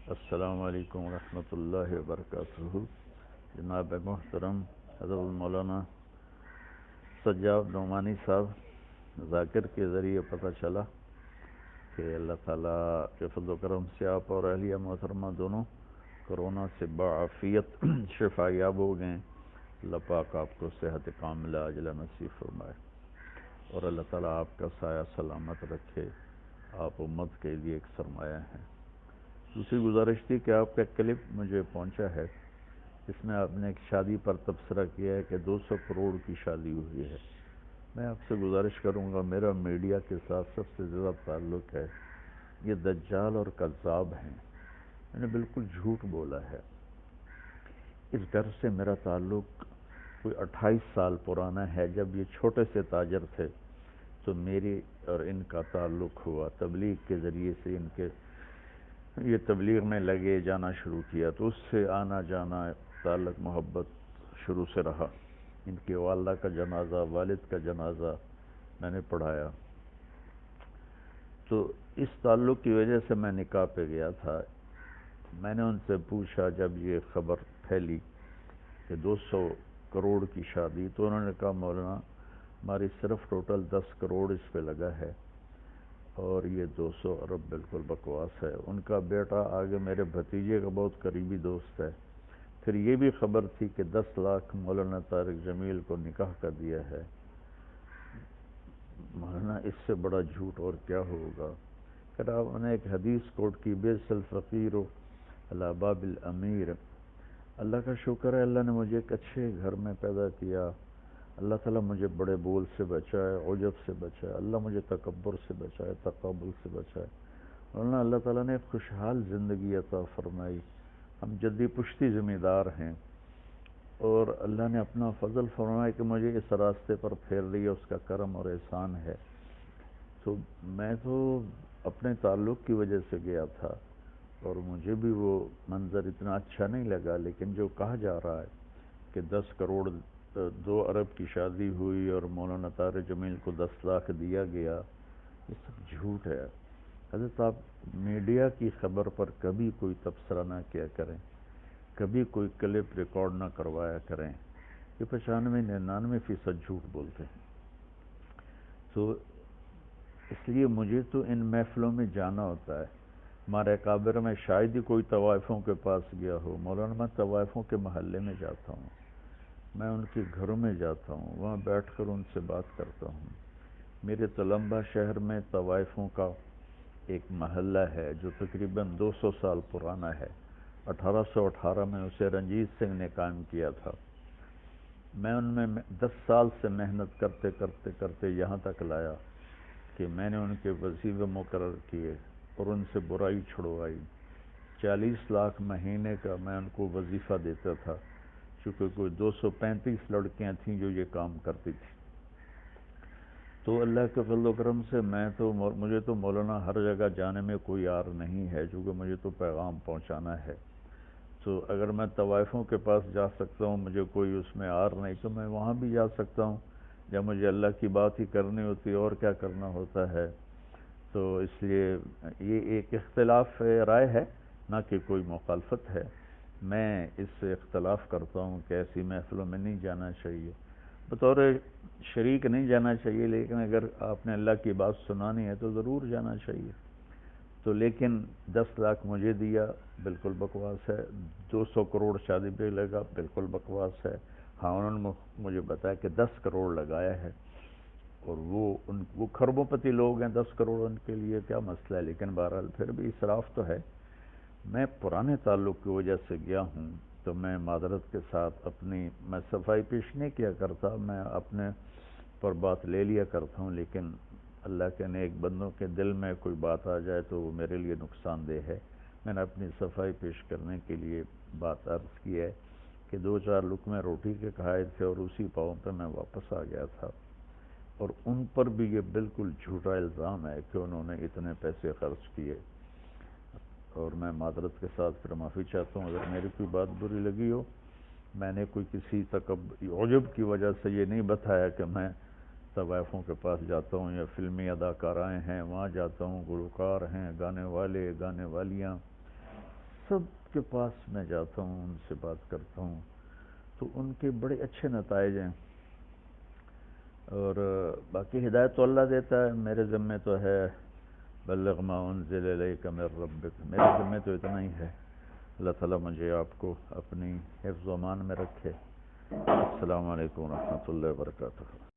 السلام علیکم ورحمۃ اللہ وبرکاتہ۔ جناب محترم حضرت مولانا سجاد نعمانی صاحب، ذاکر کے ذریعے پتہ چلا کہ اللہ تعالیٰ کے فضل و کرم سے آپ اور اہلیہ محترمہ دونوں کرونا سے بعافیت شفا یاب ہو گئے۔ اللہ پاک آپ کو صحت کاملہ عاجلہ نصیب فرمائے اور اللہ تعالیٰ آپ کا سایہ سلامت رکھے۔ آپ امت کے لیے ایک سرمایہ ہیں۔ دوسری گزارش تھی کہ آپ کا کلپ مجھے پہنچا ہے، اس میں آپ نے ایک شادی پر تبصرہ کیا ہے کہ 200 کروڑ کی شادی ہوئی ہے۔ میں آپ سے گزارش کروں گا، میرا میڈیا کے ساتھ سب سے زیادہ تعلق ہے، یہ دجال اور کذاب ہیں، میں نے بالکل جھوٹ بولا ہے۔ اس گھر سے میرا تعلق کوئی 28 سال پرانا ہے۔ جب یہ چھوٹے سے تاجر تھے تو میری اور ان کا تعلق ہوا، تبلیغ کے ذریعے سے یہ تبلیغ میں لگے، جانا شروع کیا تو اس سے آنا جانا تعلق محبت شروع سے رہا۔ ان کی والدہ کا جنازہ، والد کا جنازہ میں نے پڑھایا، تو اس تعلق کی وجہ سے میں نکاح پہ گیا تھا۔ میں نے ان سے پوچھا جب یہ خبر پھیلی کہ 200 کروڑ کی شادی، تو انہوں نے کہا مولانا ہماری صرف ٹوٹل 10 کروڑ اس پہ لگا ہے اور یہ 200 ارب بالکل بکواس ہے۔ ان کا بیٹا آگے میرے بھتیجے کا بہت قریبی دوست ہے۔ پھر یہ بھی خبر تھی کہ 10 لاکھ مولانا طارق جمیل کو نکاح کر دیا ہے۔ مولانا اس سے بڑا جھوٹ اور کیا ہوگا؟ پھر آپ نے ایک حدیث کوٹ کی، بیس الفقیر علی باب الامیر۔ اللہ کا شکر ہے، اللہ نے مجھے ایک اچھے گھر میں پیدا کیا۔ اللہ تعالیٰ مجھے بڑے بول سے بچائے، عجب سے بچائے، اللہ مجھے تکبر سے بچائے، تقابل سے بچائے۔ مولانا اللہ تعالیٰ نے ایک خوشحال زندگی عطا فرمائی۔ ہم جدی پشتی ذمہ دار ہیں اور اللہ نے اپنا فضل فرمایا کہ مجھے اس راستے پر پھیر لیا، اس کا کرم اور احسان ہے۔ تو میں تو اپنے تعلق کی وجہ سے گیا تھا اور مجھے بھی وہ منظر اتنا اچھا نہیں لگا، لیکن جو کہا جا رہا ہے کہ 10 کروڑ 2 ارب کی شادی ہوئی اور مولانا طارق جمیل کو 10 لاکھ دیا گیا، یہ سب جھوٹ ہے۔ حضرت آپ میڈیا کی خبر پر کبھی کوئی تبصرہ نہ کیا کریں، کبھی کوئی کلپ ریکارڈ نہ کروایا کریں، یہ 95-99% جھوٹ بولتے ہیں۔ تو اس لیے مجھے تو ان محفلوں میں جانا ہوتا ہے۔ ہمارے اکابر میں شاید ہی کوئی طوائفوں کے پاس گیا ہو۔ مولانا میں طوائفوں کے محلے میں جاتا ہوں، میں ان کے گھروں میں جاتا ہوں، وہاں بیٹھ کر ان سے بات کرتا ہوں۔ میرے تلمبہ شہر میں طوائفوں کا ایک محلہ ہے جو تقریباً 200 سال پرانا ہے۔ 1818 میں اسے رنجیت سنگھ نے قائم کیا تھا۔ میں ان میں 10 سال سے محنت کرتے کرتے کرتے یہاں تک لایا کہ میں نے ان کے وظیفے مقرر کیے اور ان سے برائی چھڑوائی۔ 40 لاکھ مہینے کا میں ان کو وظیفہ دیتا تھا، چونکہ کوئی 235 لڑکیاں تھیں جو یہ کام کرتی تھیں۔ تو اللہ کے فضل و کرم سے مجھے تو مولانا ہر جگہ جانے میں کوئی عار نہیں ہے، چونکہ مجھے تو پیغام پہنچانا ہے۔ تو اگر میں طوائفوں کے پاس جا سکتا ہوں، مجھے کوئی اس میں عار نہیں، تو میں وہاں بھی جا سکتا ہوں جب مجھے اللہ کی بات ہی کرنی ہوتی ہے، اور کیا کرنا ہوتا ہے۔ تو اس لیے یہ ایک اختلاف رائے ہے، نہ کہ کوئی مخالفت ہے۔ میں اس سے اختلاف کرتا ہوں کہ ایسی محفلوں میں نہیں جانا چاہیے، بطور شریک نہیں جانا چاہیے، لیکن اگر آپ نے اللہ کی بات سنانی ہے تو ضرور جانا چاہیے۔ تو لیکن 10 لاکھ مجھے دیا، بالکل بکواس ہے۔ 200 کروڑ شادی پہ لگا، بالکل بکواس ہے۔ ہاں انہوں نے مجھے بتایا کہ 10 کروڑ لگایا ہے، اور وہ کھربوں پتی لوگ ہیں، 10 کروڑ ان کے لیے کیا مسئلہ ہے، لیکن بہرحال پھر بھی اسراف تو ہے۔ میں پرانے تعلق کی وجہ سے گیا ہوں، تو میں معذرت کے ساتھ میں صفائی پیش نہیں کیا کرتا، میں اپنے پر بات لے لیا کرتا ہوں، لیکن اللہ کے نیک بندوں کے دل میں کوئی بات آ جائے تو وہ میرے لیے نقصان دہ ہے۔ میں نے اپنی صفائی پیش کرنے کے لیے بات عرض کی ہے کہ 2-4 لقمے روٹی کے کھائے تھے اور اسی پاؤں پہ میں واپس آ گیا تھا، اور ان پر بھی یہ بالکل جھوٹا الزام ہے کہ انہوں نے اتنے پیسے خرچ کیے۔ اور میں معذرت کے ساتھ پھر معافی چاہتا ہوں اگر میری کوئی بات بری لگی ہو۔ میں نے کوئی کسی عجب کی وجہ سے یہ نہیں بتایا کہ میں طوائفوں کے پاس جاتا ہوں یا فلمی اداکارائیں ہیں وہاں جاتا ہوں، گلوکار ہیں، گانے والے، گانے والیاں، سب کے پاس میں جاتا ہوں، ان سے بات کرتا ہوں، تو ان کے بڑے اچھے نتائج ہیں۔ اور باقی ہدایت تو اللہ دیتا ہے، میرے ذمہ تو ہے بلغ ما انزل الیک من ربک، میرے ذمہ تو اتنا ہی ہے۔ اللہ تعالیٰ مجھے آپ کو اپنی حفظ و امان میں رکھے۔ السلام علیکم ورحمۃ اللہ وبرکاتہ۔